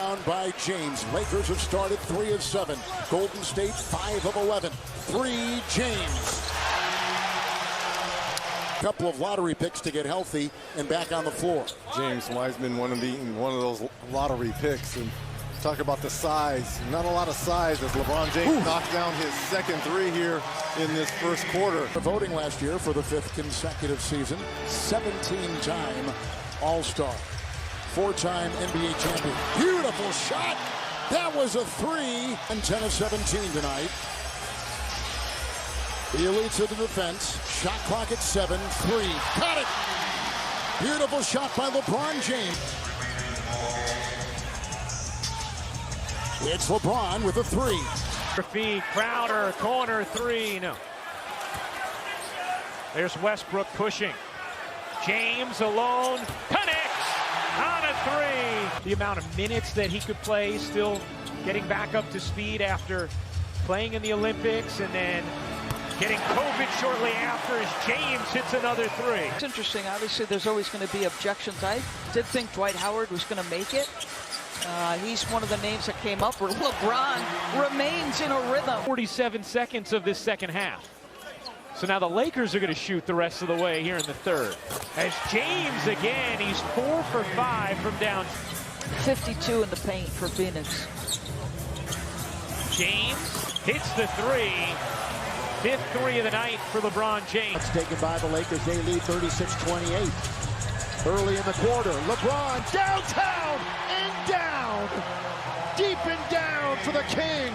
rebound by James. Lakers have started 3 of 7. Golden State 5 of 11. 3, James. Couple of lottery picks to get healthy and back on the floor. James Wiseman, one of those lottery picks. And talk about the size. Not a lot of size as LeBron James knocked down his second 3 here in this first quarter. Voting last year for the 5th consecutive season. 17-time All-Star. 4-time NBA champion. Beautiful shot. That was a 3. And 10 of 17 tonight. The elites of the defense. Shot clock at 7. 3. Got it. Beautiful shot by LeBron James. It's LeBron with a 3. Crowder, corner 3. No. There's Westbrook pushing. James alone. Connects on a 3. The amount of minutes that he could play, still getting back up to speed after playing in the Olympics and then getting COVID shortly after as James hits another 3. It's interesting. Obviously, there's always going to be objections. I did think Dwight Howard was going to make it. He's one of the names that came up where LeBron remains in a rhythm. 47 seconds of this second half. So now the Lakers are going to shoot the rest of the way here in the third. As James again, he's 4 for 5 from down. 52 in the paint for Phoenix. James hits the 3. 5th 3 of the night for LeBron James. It's taken by the Lakers. They lead 36-28. Early in the quarter, LeBron downtown and down. Deep and down for the King.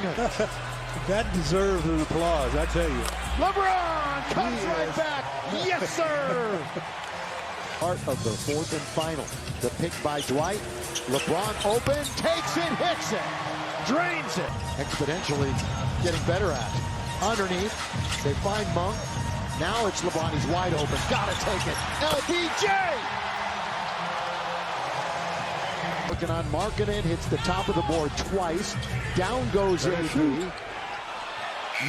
That deserves an applause, I tell you. LeBron comes right back. Yes, sir. Part of the 4th and final. The pick by Dwight. LeBron open, takes it, hits it, drains it. Exponentially getting better at it. Underneath, they find Monk. Now it's LeBron, he's wide open. Gotta take it. LBJ! Looking on Markkanen, hits the top of the board twice. Down goes AP.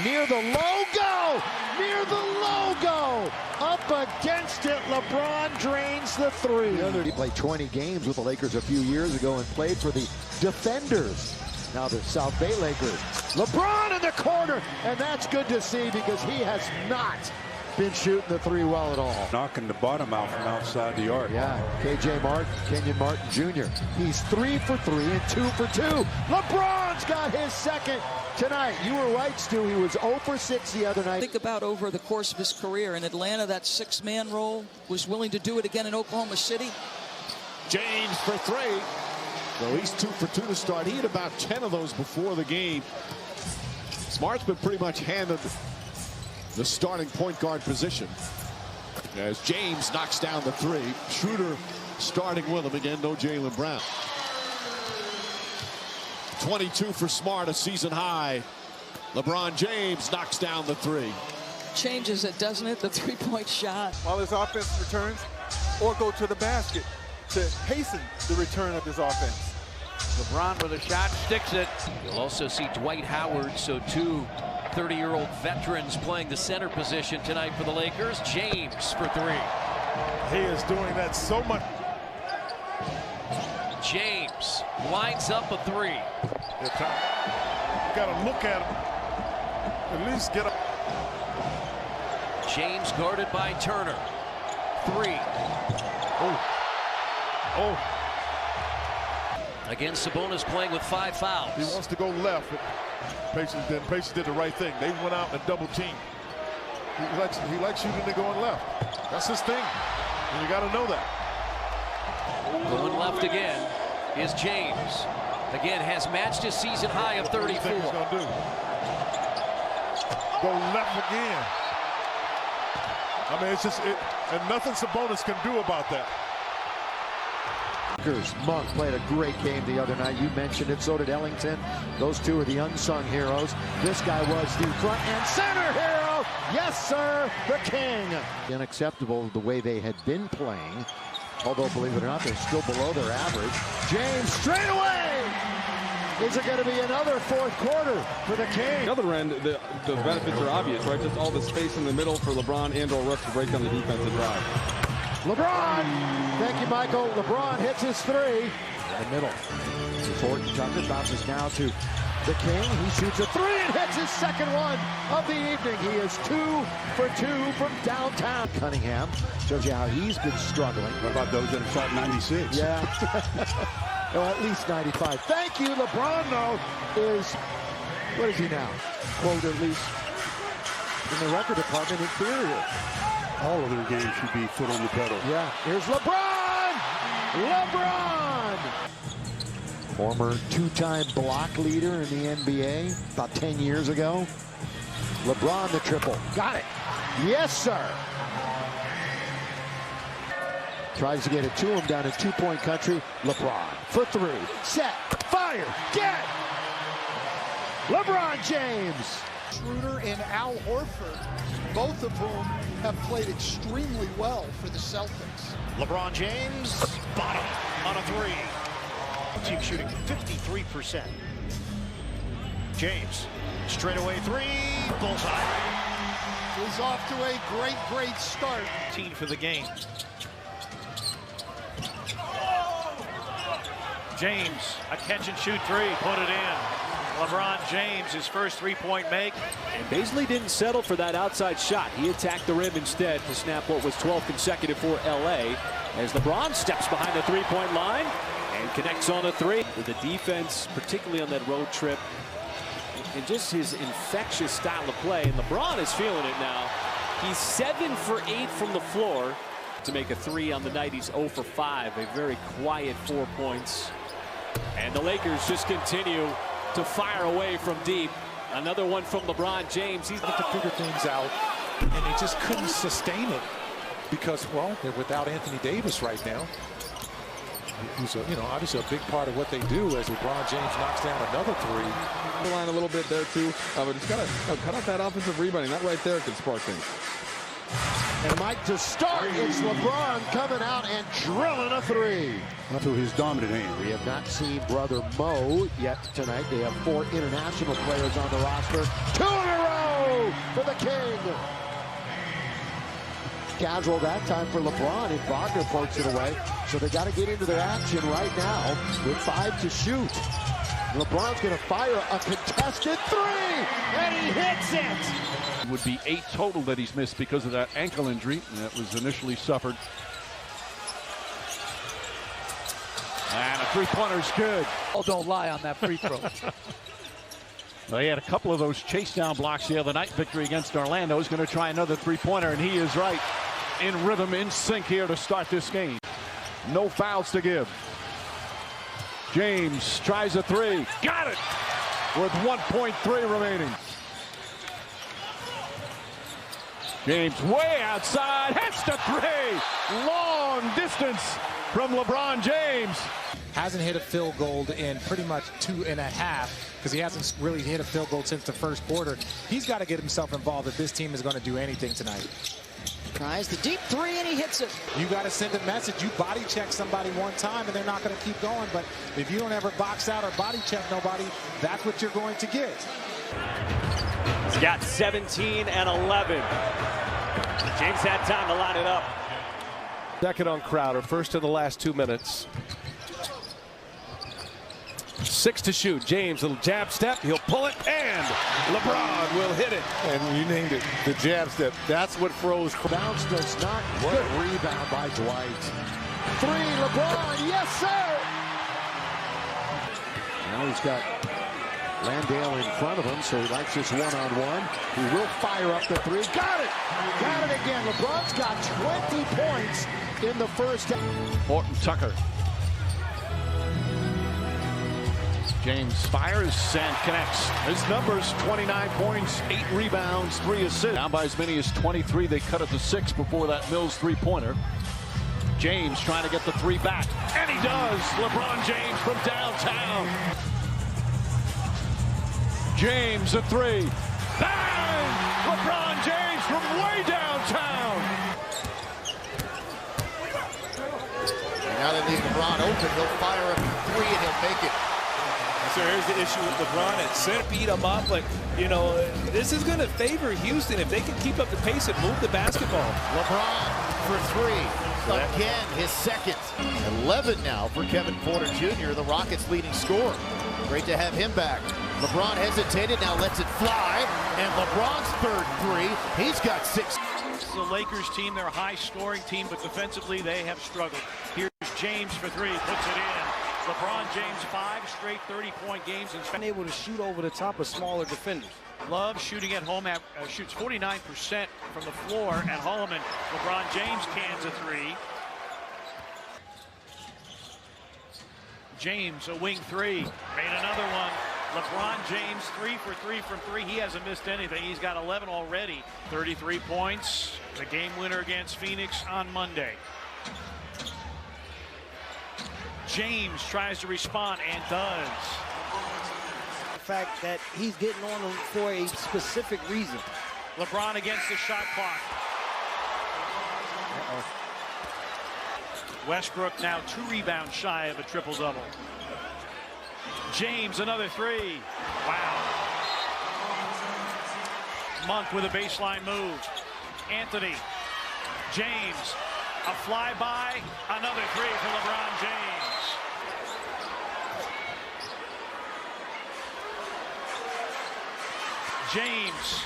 Near the logo! Near the logo! Up against it, LeBron drains the 3. He played 20 games with the Lakers a few years ago and played for the Defenders. Now the South Bay Lakers. LeBron in the corner, and that's good to see because he has not been shooting the 3 well at all. Knocking the bottom out from outside the arc. Yeah, KJ Martin, Kenyon Martin Jr. He's 3 for 3 and 2 for 2. LeBron's got his second tonight. You were right, Stu. He was 0 for 6 the other night. Think about over the course of his career in Atlanta, that 6-man role, was willing to do it again in Oklahoma City. James for 3. So he's 2 for 2 to start. He had about 10 of those before the game. Smart's been pretty much handed the starting point guard position as James knocks down the 3. Schroeder starting with him again. No Jaylen Brown. 22 for Smart, a season high. LeBron James knocks down the 3. Changes it, doesn't it? The 3-point shot. While his offense returns, or go to the basket to hasten the return of his offense. LeBron with a shot, sticks it. You'll also see Dwight Howard, so 2 30-year-old veterans playing the center position tonight for the Lakers. James for 3. He is doing that so much. James lines up a 3. You got to look at him. At least get up. James guarded by Turner. 3. Oh. Again, Sabonis playing with 5 fouls. He wants to go left. Pacers did the right thing. They went out and double team. He likes shooting and going left. That's his thing. And you got to know that. Going left again is James. Again, has matched his season high of 34. What do you think he's going to do? Go left again. I mean, it's just, and nothing Sabonis can do about that. Monk played a great game the other night. You mentioned it, so did Ellington. Those 2 are the unsung heroes. This guy was the front and center hero. Yes, sir, the King. Unacceptable the way they had been playing. Although, believe it or not, they're still below their average. James straight away. Is it going to be another 4th quarter for the King? The other end, the benefits are obvious, right? Just all the space in the middle for LeBron and/or Russ to break on the defensive drive. LeBron, thank you, Michael. LeBron hits his 3 in the middle. Horton Tucker bounces now to the King. He shoots a three and hits his second one of the evening. He is 2 for 2 from downtown. Cunningham shows you how he's been struggling. What about those that have shot 96? Yeah. Well, at least 95. Thank you. LeBron, though, is, what is he now? Quote, at least in the record department, inferior. All of their games should be foot on the pedal. Yeah. Here's LeBron! LeBron! Former two-time block leader in the NBA about 10 years ago. LeBron the triple. Got it. Yes, sir. Tries to get it to him down in two-point country. LeBron for three. Set. Fire. Get. LeBron James. Schroeder and Al Horford, both of whom have played extremely well for the Celtics. LeBron James, bottom on a three. Team shooting 53%. James, straightaway three, bullseye. He's off to a great start. Team for the game. James, a catch and shoot three, put it in. LeBron James, his first three-point make. And Baisley didn't settle for that outside shot. He attacked the rim instead to snap what was 12 consecutive for LA as LeBron steps behind the three-point line and connects on a three. With the defense, particularly on that road trip, and just his infectious style of play. And LeBron is feeling it now. He's 7 for 8 from the floor to make a three on the night. He's 0 for 5, a very quiet 4 points. And the Lakers just continue to fire away from deep. Another one from LeBron James. He's got to figure things out, and they just couldn't sustain it because, well, they're without Anthony Davis right now. Who's obviously a big part of what they do as LeBron James knocks down another three. The line a little bit there too, but it's got to cut out that offensive rebounding. That right there could spark things. And Mike to start. It's LeBron coming out and drilling a three. To his dominant hand. We have not seen brother Mo yet tonight. They have 4 international players on the roster. 2 in a row for the King. Casual that time for LeBron, and Wagner pokes it away. So they got to get into their action right now with 5 to shoot. LeBron's going to fire a contested three, and he hits it. It would be 8 total that he's missed because of that ankle injury that was initially suffered. And a three-pointer's good. Oh, don't lie on that free throw. Well, he had a couple of those chase down blocks the other night. Victory against Orlando. He's going to try another three-pointer, and he is right in rhythm, in sync here to start this game. No fouls to give. James tries a three. Got it! With 1.3 remaining. James way outside. Hits the three. Long distance from LeBron James. Hasn't hit a field goal in pretty much 2.5 because he hasn't really hit a field goal since the first quarter. He's got to get himself involved if this team is going to do anything tonight. Tries the deep three and he hits it. You got to send a message. You body check somebody one time and they're not going to keep going. But if you don't ever box out or body check nobody, that's what you're going to get. He's got 17 and 11. James had time to line it up. Second on Crowder, first in the last 2 minutes. 6 to shoot. James, little jab step. He'll pull it, and LeBron will hit it. And you named it, the jab step. That's what froze. Bounce does not. What a rebound by Dwight. 3, LeBron. Yes, sir. Now he's got Landale in front of him, so he likes this one-on-one. He will fire up the three. Got it! Got it again. LeBron's got 20 points in the first half. Horton Tucker. James fires and connects. His numbers, 29 points, 8 rebounds, 3 assists. Down by as many as 23. They cut it to 6 before that Mills three-pointer. James trying to get the three back. And he does. LeBron James from downtown. James a three. Bang! LeBron James from way downtown. And now they need LeBron open. He'll fire up 3 and he'll make it. So here's the issue with LeBron at center. Beat him up, but this is going to favor Houston if they can keep up the pace and move the basketball. LeBron for 3. again, his second. 11 now for Kevin Porter Jr., the Rockets' leading scorer. Great to have him back. LeBron hesitated, now lets it fly. And LeBron's third three, he's got 6. The Lakers team, they're a high-scoring team, but defensively they have struggled. Here's James for three, puts it in. LeBron James, 5 straight 30-point games. And been able to shoot over the top of smaller defenders. Love shooting at home, shoots 49% from the floor at home, and LeBron James cans a three. James, a wing three, made another one. LeBron James, 3 for 3 from 3. He hasn't missed anything. He's got 11 already. 33 points, the game winner against Phoenix on Monday. James tries to respond and does. The fact that he's getting on them for a specific reason. LeBron against the shot clock. Westbrook now 2 rebounds shy of a triple-double. James, another three. Wow. Monk with a baseline move. Anthony. James. A flyby. Another three for LeBron James. James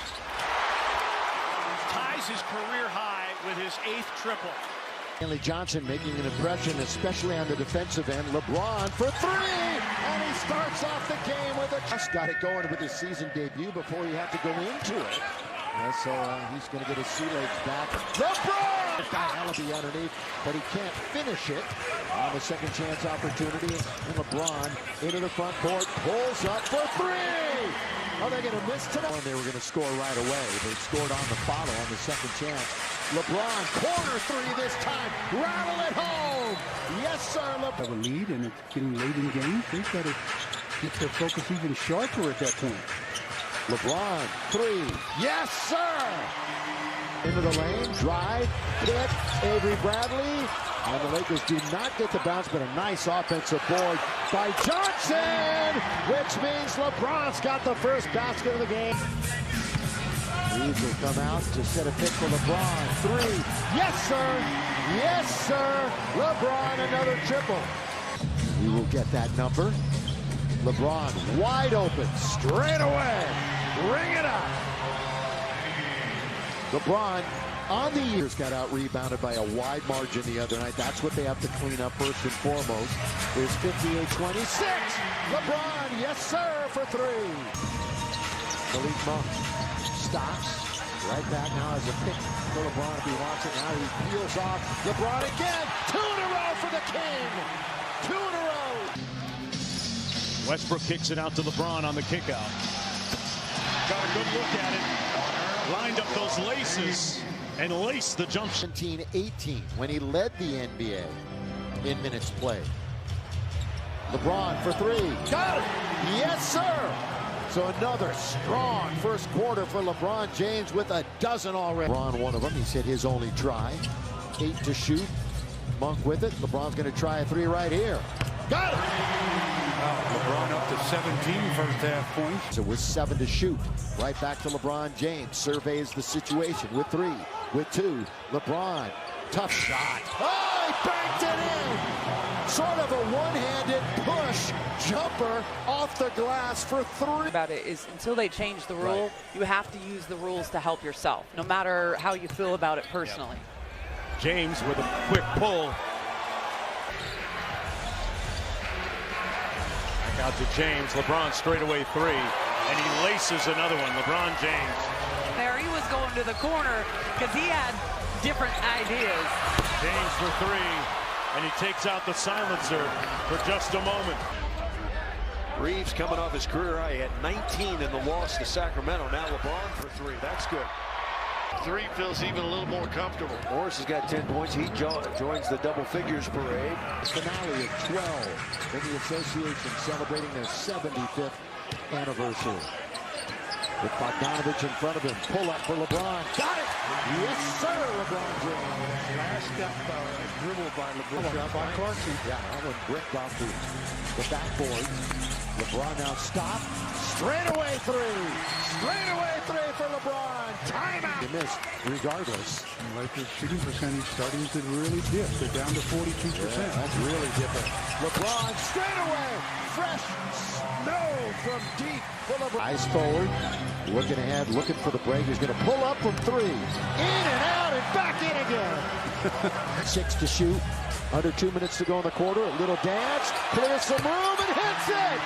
ties his career high with his 8th triple. Stanley Johnson making an impression, especially on the defensive end. LeBron for 3, and he starts off the game with a just got it going with his season debut before he had to go into it. And so he's going to get his sea legs back. LeBron! Allaby underneath, but he can't finish it on the second chance opportunity. And LeBron into the front court, pulls up for 3. Are they going to miss tonight? They were going to score right away. They scored on the follow on the second chance. LeBron, corner 3 this time. Rattle it home. Yes, sir. Have a lead, and it's getting late in games. They've got to get their focus even sharper at that point. LeBron, 3. Yes, sir. Into the lane, drive, hit, Avery Bradley. And the Lakers do not get the bounce, but a nice offensive board by Johnson, which means LeBron's got the first basket of the game. Reeves will come out to set a pick for LeBron. 3. Yes, sir. Yes, sir. LeBron, another triple. We will get that number. LeBron wide open, straight away. Bring it up. LeBron on the years got out rebounded by a wide margin the other night. That's what they have to clean up first and foremost. There's 58-26. LeBron, yes, sir, for 3. Malik Monk stops. Right back now as a pick for LeBron if he wants it. Now he peels off. LeBron again. 2 in a row for the King. 2 in a row. Westbrook kicks it out to LeBron on the kickout. Got a good look at it. Lined up those laces and laced the jump. 17-18 when he led the NBA in minutes played. LeBron for 3. Got it. Yes, sir. So another strong first quarter for LeBron James with a dozen already. LeBron, one of them. He's hit his only try. 8 to shoot. Monk with it. LeBron's going to try a 3 right here. Got it. LeBron up to 17 first half points. So with 7 to shoot. Right back to LeBron James. Surveys the situation with 3. With 2. LeBron. Tough shot. Oh, he banked it in. Sort of a one-handed push jumper off the glass for 3. About it is until they change the rule, right, you have to use the rules to help yourself, no matter how you feel about it personally. Yep. James with a quick pull. Back out to James. LeBron straightaway 3. And he laces another one. LeBron James. There he was going to the corner because he had different ideas. James for 3. And he takes out the silencer for just a moment. Reeves coming off his career high at 19 in the loss to Sacramento. Now LeBron for 3. That's good. 3 feels even a little more comfortable. Morris has got 10 points. He joins the double figures parade. Finale of 12 in the association celebrating their 75th anniversary. With Bogdanovich in front of him. Pull up for LeBron. Got it! Yes, sir, LeBron James. Last step dribble by LeBron. By Clarkson. Yeah, that one bricked off the backboard. LeBron now stopped. Straightaway three. Straightaway three for LeBron. Timeout. He missed regardless. And Lakers shooting percentage starting to really dip. They're down to 42%. Yeah, that's really dipping. LeBron straightaway. Fresh snow from deep for LeBron. Eyes forward. Looking ahead. Looking for the break. He's going to pull up from three. In and out and back in again. 6 to shoot. Under 2 minutes to go in the quarter. A little dance. Clears some room and hits it.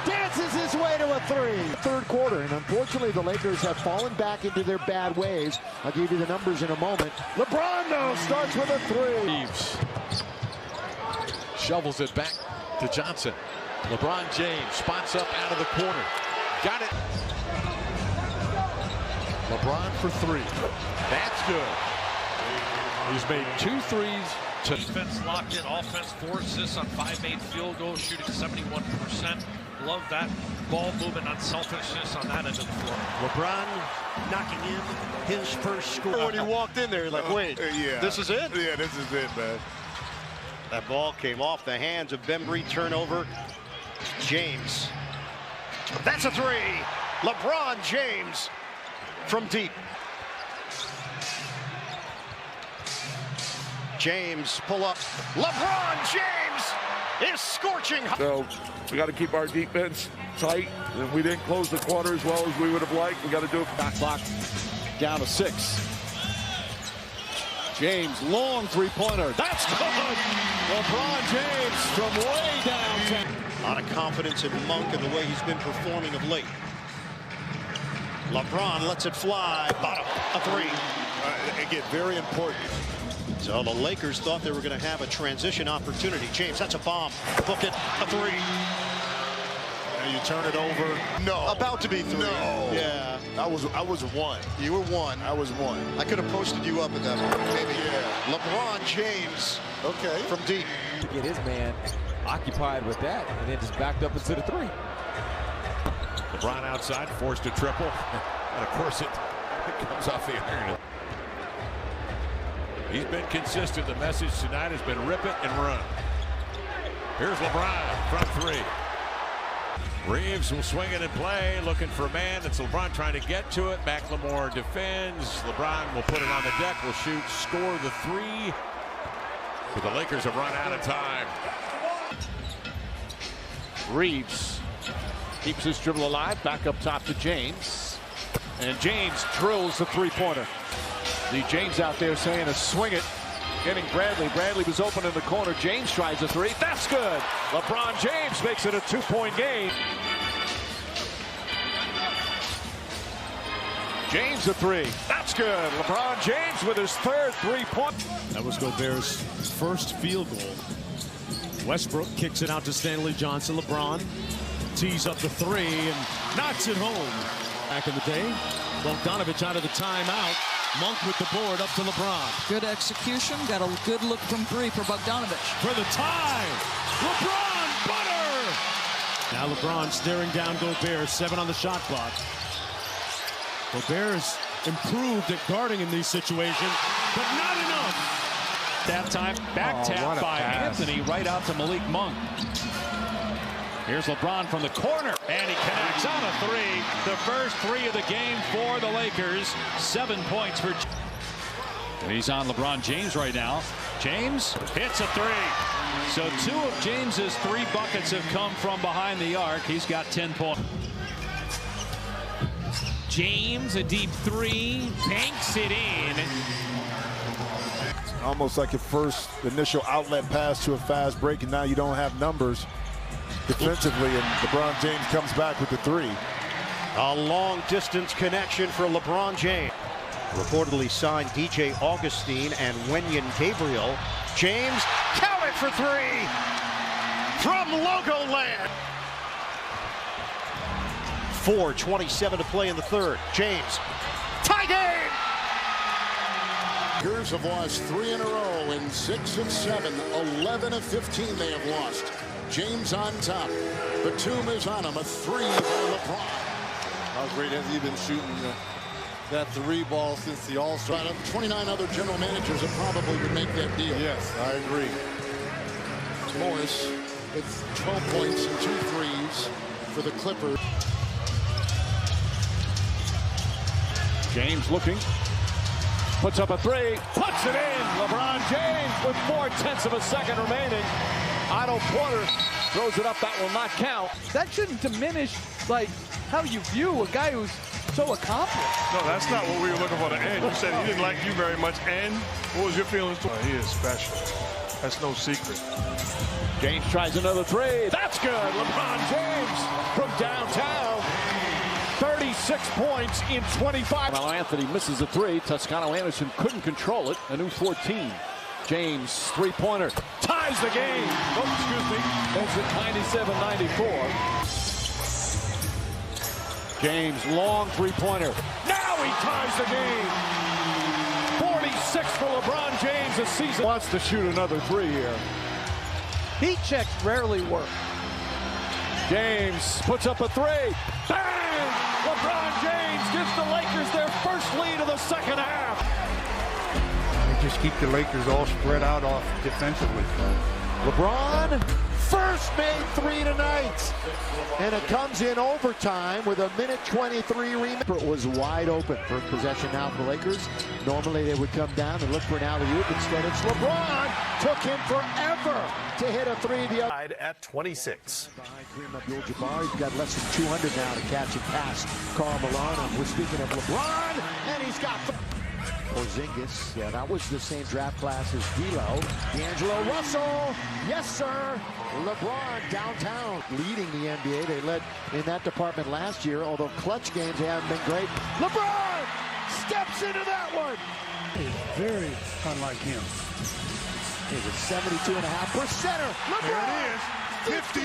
Dances his way to a three. Third quarter, and unfortunately the Lakers have fallen back into their bad ways. I'll give you the numbers in a moment. LeBron, though, starts with a three. Reeves shovels it back to Johnson. LeBron James spots up out of the corner. Got it. LeBron for three. That's good. He's made 2 threes. Defense locked in, offense 4 assists on 5 made field goals, shooting 71%. Love that ball movement, unselfishness on that end of the floor. LeBron knocking in his first score. When he walked in there, like, wait, this is it? Yeah, this is it, man. That ball came off the hands of Bembry. Turnover. James. That's a three. LeBron James from deep. James pull up. LeBron James is scorching. So we got to keep our defense tight. And we didn't close the quarter as well as we would have liked. We got to do it. Clock down to 6. James, long three-pointer. That's good. LeBron James from way downtown. A lot of confidence in Monk and the way he's been performing of late. LeBron lets it fly. Bottom, a three. Again, very important. So the Lakers thought they were going to have a transition opportunity. James, that's a bomb. Book it, a three. And you turn it over. No. About to be three. No. Yeah. I was one. You were one. I was one. I could have posted you up at that point, maybe. Yeah. LeBron James. Okay. From deep. To get his man occupied with that, and then just backed up into the three. LeBron outside, forced a triple. And of course it comes off the iron. He's been consistent. The message tonight has been rip it and run. Here's LeBron from three. Reeves will swing it and play, looking for a man. It's LeBron trying to get to it. McLemore defends. LeBron will put it on the deck, will shoot, score the three. But the Lakers have run out of time. Reeves keeps his dribble alive. Back up top to James. And James drills the three-pointer. The James out there saying to swing it. Getting Bradley. Bradley was open in the corner. James tries a three. That's good. LeBron James makes it a 2-point game. James a three. That's good. LeBron James with his third three-point. That was Gobert's first field goal. Westbrook kicks it out to Stanley Johnson. LeBron tees up the three and knocks it home. Back in the day, Bogdanovich out of the timeout. Monk with the board up to LeBron. Good execution. Got a good look from three for Bogdanovich. For the tie. LeBron butter. Now LeBron staring down Gobert. 7 on the shot clock. Gobert's improved at guarding in these situations, but not enough. That time, back tap by Anthony right out to Malik Monk. Here's LeBron from the corner, and he connects on a three. The first three of the game for the Lakers. 7 points for. And he's on LeBron James right now. James hits a three. So 2 of James's 3 buckets have come from behind the arc. He's got 10 points. James, a deep three, banks it in. Almost like a first initial outlet pass to a fast break, and now you don't have numbers defensively, and LeBron James comes back with the three. A long distance connection for LeBron James. Reportedly signed DJ Augustine and Wenyen Gabriel. James, count it for three from Logoland. 4:27 to play in the third. James, tie game. Lakers have lost 3 in a row in 6 of 7. 11 of 15 they have lost. James on top. Batum is on him. A three by LeBron. How great has he been shooting that three ball since the All-Star? 29 other general managers that probably would make that deal. Yes, I agree. Morris with 12 points and 2 threes for the Clippers. James looking. Puts up a three. Puts it in. LeBron James with 0.4 of a second remaining. Otto Porter throws it up. That will not count. That shouldn't diminish, like, how you view a guy who's so accomplished. No, that's not what we were looking for to end. You said he didn't like you very much. And what was your feelings? He is special. That's no secret. James tries another three. That's good. LeBron James from downtown. 36 points in 25. Well, Anthony misses a three. Toscano Anderson couldn't control it. A new 14. James, three-pointer. Ties the game. Oh, excuse me. Makes it 97-94. James, long three-pointer. Now he ties the game. 46 for LeBron James this season. Wants to shoot another three here. Heat checks rarely work. James puts up a three. Bang! LeBron James gives the Lakers their first lead of the second half. They just keep the Lakers all spread out off defensively. LeBron first made three tonight. And it comes in overtime with a minute 23 remaining. It was wide open. First possession now for the Lakers. Normally they would come down and look for an alley-oop. Instead it's LeBron. Took him forever to hit a three. The other at 26. Kareem Abdul-Jabbar, he's got less than 200 now to catch and pass Karl Malone. And we're speaking of LeBron, and he's got Porzingis. Yeah, that was the same draft class as D'Lo. D'Angelo Russell, yes sir. LeBron downtown leading the NBA. They led in that department last year, although clutch games haven't been great. LeBron steps into that one. Very unlike him. He's a 72.5%. LeBron, There it is. 50.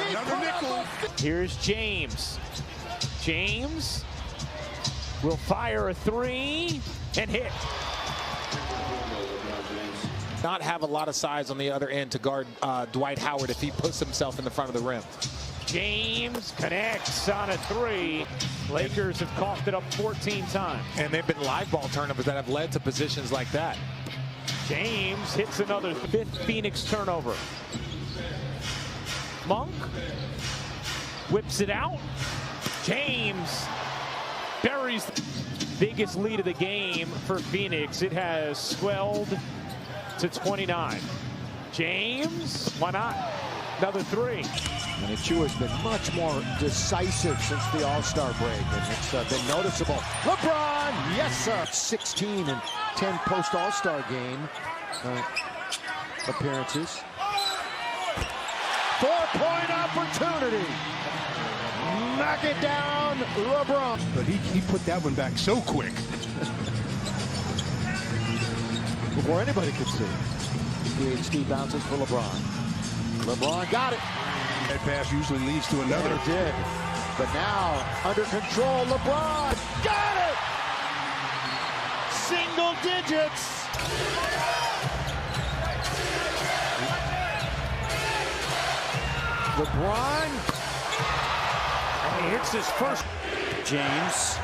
Another nickel. Here's James. James will fire a three and hit. Not have a lot of size on the other end to guard Dwight Howard if he puts himself in the front of the rim. James connects on a three. Lakers have coughed it up 14 times. And they've been live ball turnovers that have led to positions like that. James hits another fifth Phoenix turnover. Monk whips it out. James buries the biggest lead of the game for Phoenix. It has swelled to 29. James, why not? Another three. And Achiuwa's been much more decisive since the All-Star break, and it's been noticeable. LeBron, yes sir. 16 and 10 post-All-Star game appearances. 4-point opportunity. Knock it down, LeBron. But he put that one back so quick. Before anybody could see. PhD bounces for LeBron. LeBron got it. That pass usually leads to another. It did. But now, under control, LeBron got it! Single digits. LeBron. And he hits his first. James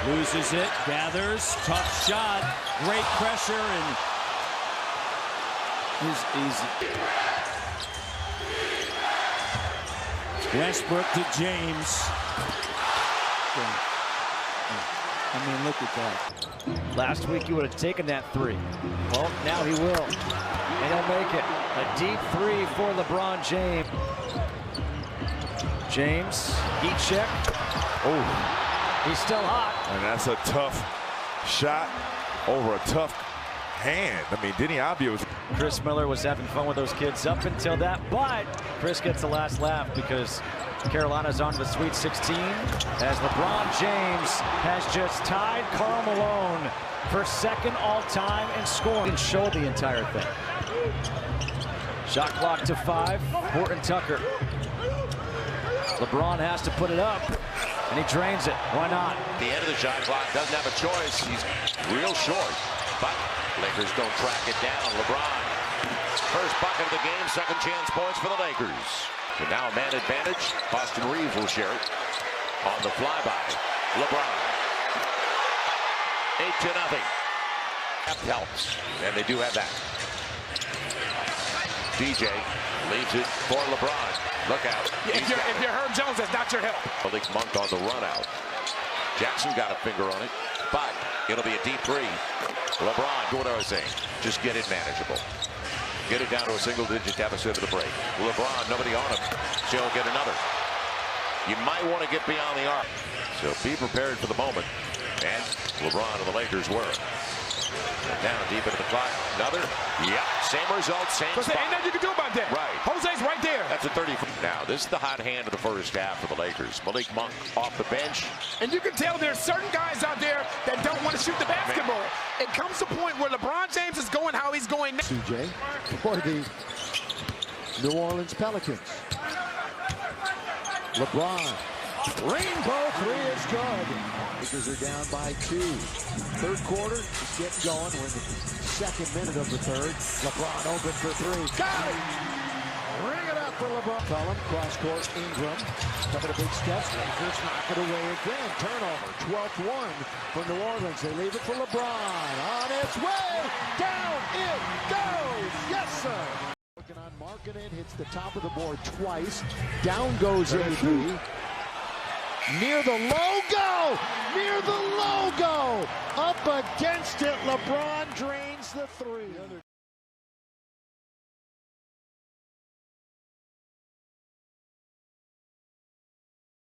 loses it, gathers, tough shot, great pressure, and is easy. Westbrook to James. I mean, look at that. Last week he would have taken that three. Well, now he will. And he'll make it. A deep three for LeBron James. James, heat check. Oh, he's still hot. And that's a tough shot over a tough hand. I mean, Denny Avdia was... Chris Miller was having fun with those kids up until that, but Chris gets the last laugh because Carolina's on to the Sweet 16 as LeBron James has just tied Karl Malone for second all-time in scoring. And show the entire thing. Shot clock to 5. Horton Tucker. LeBron has to put it up, and he drains it. Why not? The end of the shot clock, doesn't have a choice. He's real short, but Lakers don't track it down. LeBron, first bucket of the game, second chance points for the Lakers. So now a man advantage. Austin Reeves will share it on the flyby. LeBron. 8-0. Helps, and they do have that. DJ leaves it for LeBron. Look out. If you're Herb Jones, that's not your help. Malik Monk on the run out. Jackson got a finger on it, but it'll be a deep three. LeBron, what I was saying, just get it manageable. Get it down to a single-digit deficit of the break. LeBron, nobody on him, so he'll get another. You might want to get beyond the arc. So be prepared for the moment. And LeBron and the Lakers were. Down deep into the clock. Another. Yep. Same result, same spot. Ain't nothing you can do about that. Right. Jose's right there. That's a 30. Now, this is the hot hand of the first half for the Lakers. Malik Monk off the bench. And you can tell there's certain guys out there that don't want to shoot the basketball. It comes to a point where LeBron James is going how he's going now. CJ for the New Orleans Pelicans. LeBron. Rainbow three is good. Lakers are down by 2. Third quarter is getting going. We're in the second minute of the third. LeBron open for 3. Got it! Ring it up for LeBron. Cullum, cross court, Ingram. Couple of big steps. Lakers knock it away again. Turnover. 12th one for New Orleans. They leave it for LeBron. On its way. Down it goes. Yes, sir. Working on marking it. Hits the top of the board twice. Down goes AD. Near the logo! Near the logo! Up against it, LeBron drains the 3.